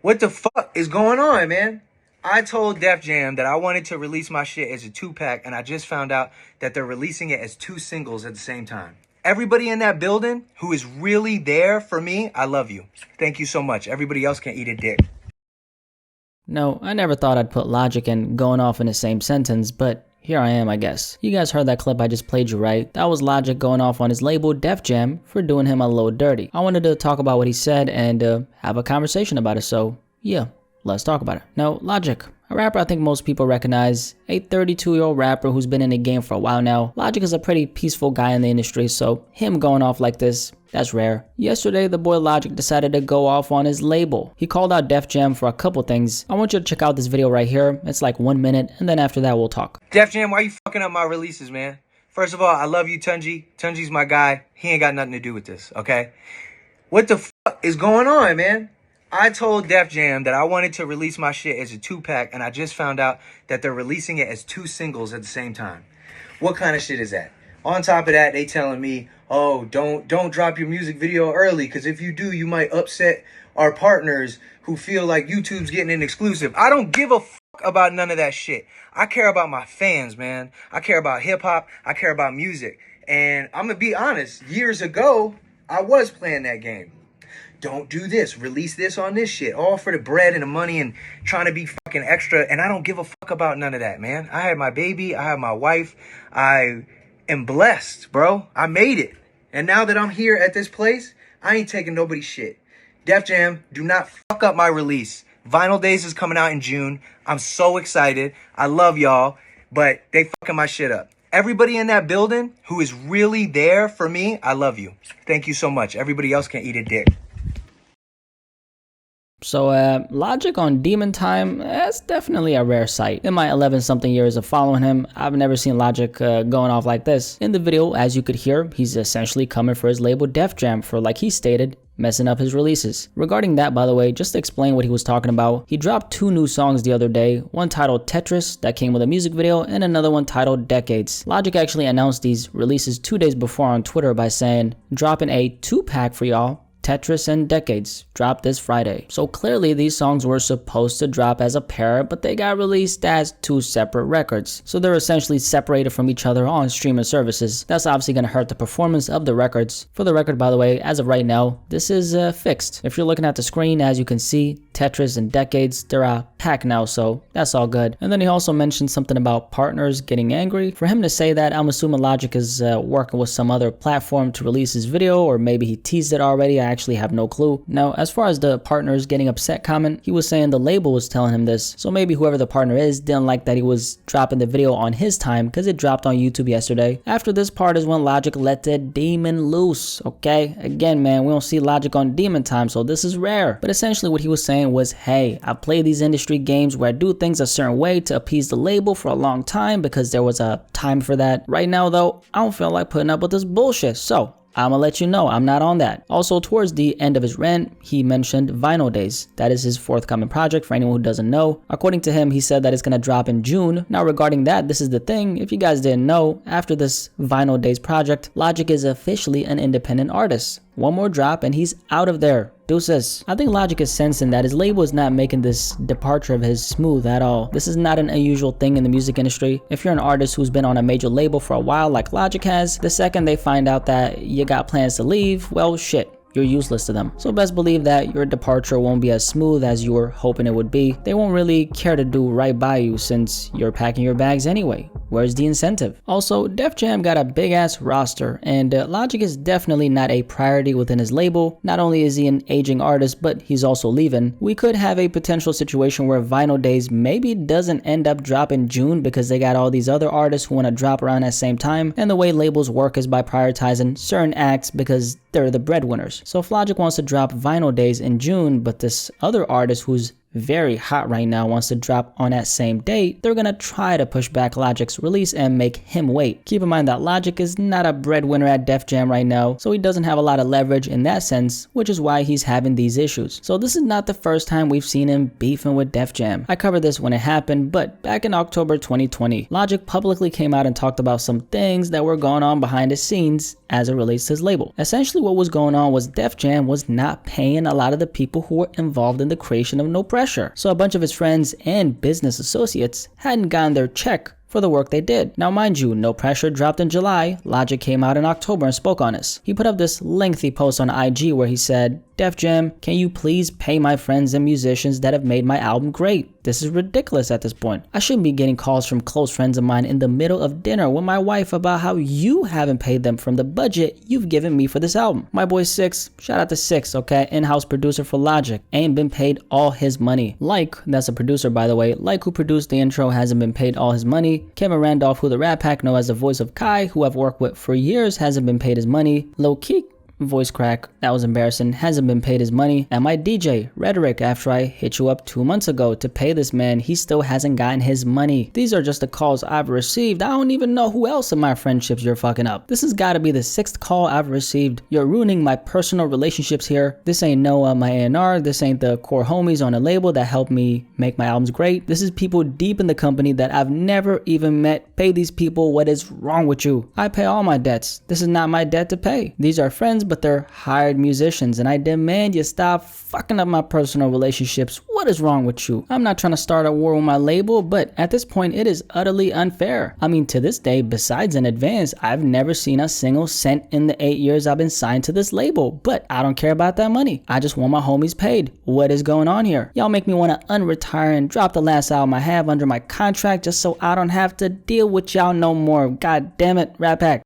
What the fuck is going on, man? I told Def Jam that I wanted to release my shit as a 2-pack, and I just found out that they're releasing it as 2 singles at the same time. Everybody in that building who is really there for me, I love you. Thank you so much. Everybody else can eat a dick. No, I never thought I'd put Logic and going off in the same sentence, but here I am, I guess. You guys heard that clip I just played you, right? That was Logic going off on his label Def Jam for doing him a little dirty. I wanted to talk about what he said and have a conversation about it, so yeah, let's talk about it. Now, Logic, a rapper I think most people recognize, a 32-year-old rapper who's been in the game for a while now. Logic is a pretty peaceful guy in the industry, so him going off like this, that's rare. Yesterday, the boy Logic decided to go off on his label. He called out Def Jam for a couple things. I want you to check out this video right here. It's like 1 minute, and then after that, we'll talk. Def Jam, why you fucking up my releases, man? First of all, I love you, Tunji. Tunji's my guy. He ain't got nothing to do with this, okay? What the fuck is going on, man? I told Def Jam that I wanted to release my shit as a 2-pack, and I just found out that they're releasing it as 2 singles at the same time. What kind of shit is that? On top of that, they telling me, oh, don't drop your music video early, because if you do, you might upset our partners who feel like YouTube's getting an exclusive. I don't give a fuck about none of that shit. I care about my fans, man. I care about hip-hop. I care about music. And I'm going to be honest, years ago, I was playing that game. Don't do this, release this on this shit, all for the bread and the money and trying to be fucking extra. And I don't give a fuck about none of that, man. I had my baby, I have my wife, I am blessed, bro. I made it. And now that I'm here at this place, I ain't taking nobody's shit. Def Jam, do not fuck up my release. Vinyl Days is coming out in June. I'm so excited. I love y'all, but they fucking my shit up. Everybody in that building who is really there for me, I love you. Thank you so much. Everybody else can eat a dick. So, Logic on Demon Time, that's definitely a rare sight. In my 11-something years of following him, I've never seen Logic going off like this. In the video, as you could hear, he's essentially coming for his label Def Jam for, like he stated, messing up his releases. Regarding that, by the way, just to explain what he was talking about, he dropped 2 new songs the other day, one titled Tetris, that came with a music video, and another one titled Decades. Logic actually announced these releases 2 days before on Twitter by saying, dropping a 2-pack for y'all. Tetris and Decades dropped this Friday. So clearly these songs were supposed to drop as a pair, but they got released as 2 separate records. So they're essentially separated from each other on streaming services. That's obviously going to hurt the performance of the records. For the record, by the way, as of right now, this is fixed. If you're looking at the screen, as you can see, Tetris and Decades, they're a pack now, so that's all good. And then he also mentioned something about partners getting angry. For him to say that, I'm assuming Logic is working with some other platform to release his video, or maybe he teased it already. I actually have no clue. Now, as far as the partners getting upset comment, he was saying the label was telling him this, so maybe whoever the partner is didn't like that he was dropping the video on his time because it dropped on YouTube yesterday. After this part is when Logic let the demon loose, okay? Again, man, we don't see Logic on Demon Time, so this is rare. But essentially what he was saying was, hey, I play these industry games where I do things a certain way to appease the label for a long time because there was a time for that. Right now, though, I don't feel like putting up with this bullshit, so I'ma let you know I'm not on that. Also, towards the end of his rant, he mentioned Vinyl Days. That is his forthcoming project for anyone who doesn't know. According to him, he said that it's gonna drop in June. Now, regarding that, this is the thing. If you guys didn't know, after this Vinyl Days project, Logic is officially an independent artist. One more drop and he's out of there. Deuces. I think Logic is sensing that his label is not making this departure of his smooth at all. This is not an unusual thing in the music industry. If you're an artist who's been on a major label for a while like Logic has, the second they find out that you got plans to leave, well shit, you're useless to them. So best believe that your departure won't be as smooth as you were hoping it would be. They won't really care to do right by you since you're packing your bags anyway. Where's the incentive? Also, Def Jam got a big ass roster, and Logic is definitely not a priority within his label. Not only is he an aging artist, but he's also leaving. We could have a potential situation where Vinyl Days maybe doesn't end up dropping June because they got all these other artists who want to drop around at the same time, and the way labels work is by prioritizing certain acts because they're the breadwinners. So if Logic wants to drop Vinyl Days in June, but this other artist who's very hot right now, wants to drop on that same date, they're gonna try to push back Logic's release and make him wait. Keep in mind that Logic is not a breadwinner at Def Jam right now, so he doesn't have a lot of leverage in that sense, which is why he's having these issues. So this is not the first time we've seen him beefing with Def Jam. I covered this when it happened, but back in October 2020, Logic publicly came out and talked about some things that were going on behind the scenes as it relates to his label. Essentially what was going on was Def Jam was not paying a lot of the people who were involved in the creation of No Pressure. So a bunch of his friends and business associates hadn't gotten their check for the work they did. Now mind you, No Pressure dropped in July, Logic came out in October and spoke on this. He put up this lengthy post on IG where he said, "Def Jam, can you please pay my friends and musicians that have made my album great? This is ridiculous at this point. I shouldn't be getting calls from close friends of mine in the middle of dinner with my wife about how you haven't paid them from the budget you've given me for this album. My boy Six, shout out to Six, okay, in-house producer for Logic, ain't been paid all his money. Like, that's a producer by the way, like who produced the intro hasn't been paid all his money. Kevin Randolph, who the Rat Pack know as the voice of Kai, who I've worked with for years, hasn't been paid his money. Lil Keek, voice crack, that was embarrassing, hasn't been paid his money. And my DJ, Rhetoric, after I hit you up 2 months ago to pay this man, he still hasn't gotten his money. These are just the calls I've received. I don't even know who else in my friendships you're fucking up. This has gotta be the 6th call I've received. You're ruining my personal relationships here. This ain't Noah, my A&R. This ain't the core homies on a label that helped me make my albums great. This is people deep in the company that I've never even met. Pay these people. What is wrong with you? I pay all my debts. This is not my debt to pay. These are friends, but they're hired musicians, and I demand you stop fucking up my personal relationships. What is wrong with you? I'm not trying to start a war with my label, but at this point it is utterly unfair. I mean, to this day, besides an advance, I've never seen a single cent in the 8 years I've been signed to this label, but I don't care about that money. I just want my homies paid. What is going on here? Y'all make me want to unretire and drop the last album I have under my contract just so I don't have to deal with y'all no more. God damn it, Rat Pack.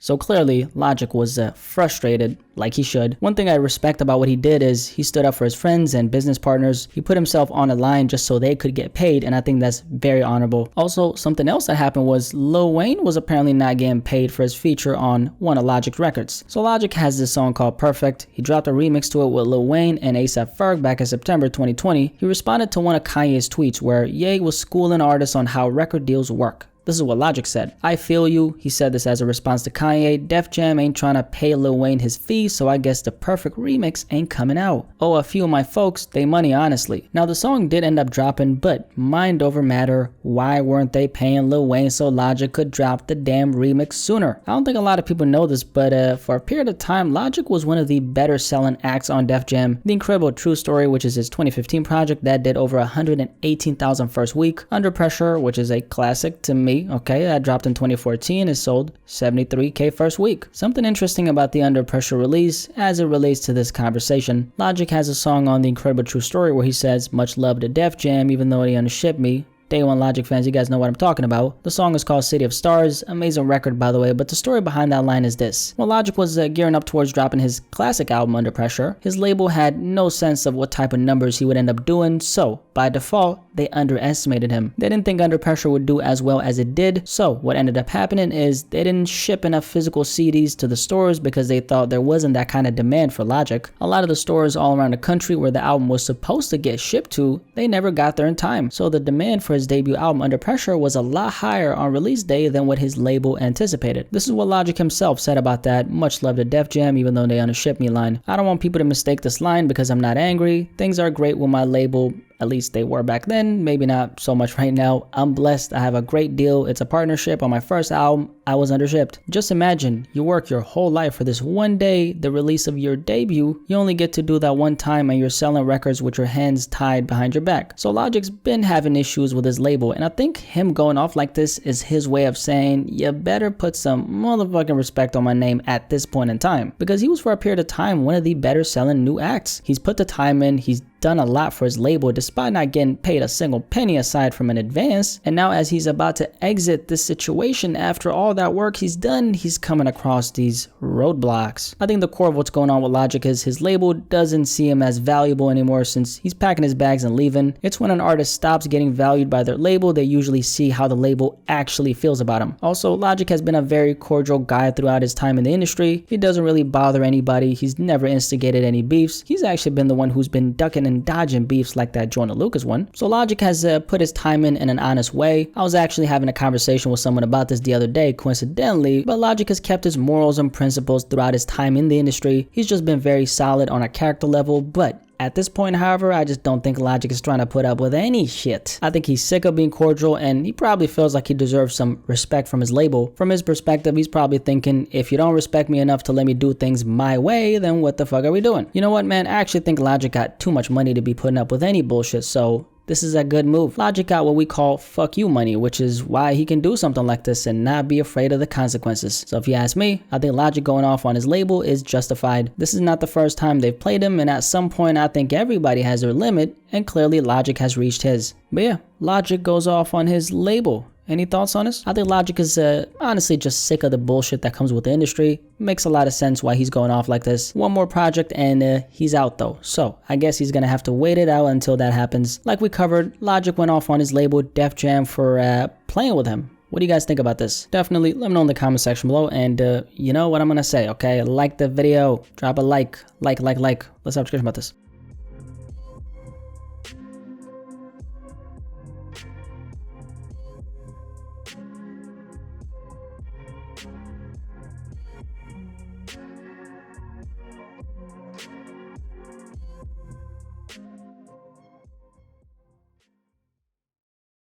So clearly, Logic was frustrated, like he should. One thing I respect about what he did is he stood up for his friends and business partners. He put himself on a line just so they could get paid, and I think that's very honorable. Also, something else that happened was Lil Wayne was apparently not getting paid for his feature on one of Logic's records. So Logic has this song called Perfect. He dropped a remix to it with Lil Wayne and A$AP Ferg back in September 2020. He responded to one of Kanye's tweets where Ye was schooling artists on how record deals work. This is what Logic said. "I feel you." He said this as a response to Kanye. "Def Jam ain't trying to pay Lil Wayne his fee, so I guess the perfect remix ain't coming out. Oh, a few of my folks, they money honestly." Now the song did end up dropping, but mind over matter, why weren't they paying Lil Wayne so Logic could drop the damn remix sooner? I don't think a lot of people know this, but for a period of time, Logic was one of the better selling acts on Def Jam. The Incredible True Story, which is his 2015 project, that did over 118,000 first week. Under Pressure, which is a classic to me, okay, that dropped in 2014, is sold 73K first week. Something interesting about the Under Pressure release as it relates to this conversation. Logic has a song on The Incredible True Story where he says, "Much love to Def Jam, even though they undershipped me." Day one Logic fans, you guys know what I'm talking about. The song is called City of Stars, amazing record by the way, but the story behind that line is this. While Logic was gearing up towards dropping his classic album Under Pressure, his label had no sense of what type of numbers he would end up doing, so by default, they underestimated him. They didn't think Under Pressure would do as well as it did, so what ended up happening is they didn't ship enough physical CDs to the stores because they thought there wasn't that kind of demand for Logic. A lot of the stores all around the country where the album was supposed to get shipped to, they never got there in time, so the demand for his debut album Under Pressure was a lot higher on release day than what his label anticipated. This is what Logic himself said about that "much love to Def Jam, even though they undershipped me" line. "I don't want people to mistake this line because I'm not angry. Things are great with my label. At least they were back then, maybe not so much right now. I'm blessed, I have a great deal. It's a partnership. On my first album, I was undershipped." Just imagine, you work your whole life for this one day, the release of your debut. You only get to do that one time and you're selling records with your hands tied behind your back. So Logic's been having issues with his label, and I think him going off like this is his way of saying, you better put some motherfucking respect on my name at this point in time. Because he was for a period of time one of the better selling new acts. He's put the time in, he's done a lot for his label despite not getting paid a single penny aside from an advance, and now as he's about to exit this situation after all that work he's done, he's coming across these roadblocks. I think the core of what's going on with Logic is his label doesn't see him as valuable anymore since he's packing his bags and leaving. It's when an artist stops getting valued by their label, they usually see how the label actually feels about him. Also, Logic has been a very cordial guy throughout his time in the industry. He doesn't really bother anybody, he's never instigated any beefs. He's actually been the one who's been ducking and dodging beefs like that Joyner Lucas one. So Logic has put his time in an honest way. I was actually having a conversation with someone about this the other day, coincidentally, but Logic has kept his morals and principles throughout his time in the industry. He's just been very solid on a character level, but at this point, however, I just don't think Logic is trying to put up with any shit. I think he's sick of being cordial, and he probably feels like he deserves some respect from his label. From his perspective, he's probably thinking, if you don't respect me enough to let me do things my way, then what the fuck are we doing? You know what, man? I actually think Logic got too much money to be putting up with any bullshit, so this is a good move. Logic got what we call fuck you money, which is why he can do something like this and not be afraid of the consequences. So if you ask me, I think Logic going off on his label is justified. This is not the first time they've played him, and at some point I think everybody has their limit, and clearly Logic has reached his. But yeah, Logic goes off on his label. Any thoughts on this? I think Logic is honestly just sick of the bullshit that comes with the industry. Makes a lot of sense why he's going off like this. One more project and he's out though. So I guess he's gonna have to wait it out until that happens. Like we covered, Logic went off on his label Def Jam for playing with him. What do you guys think about this? Definitely let me know in the comment section below, and you know what I'm gonna say, okay? Like the video, drop a like. Let's have a discussion about this.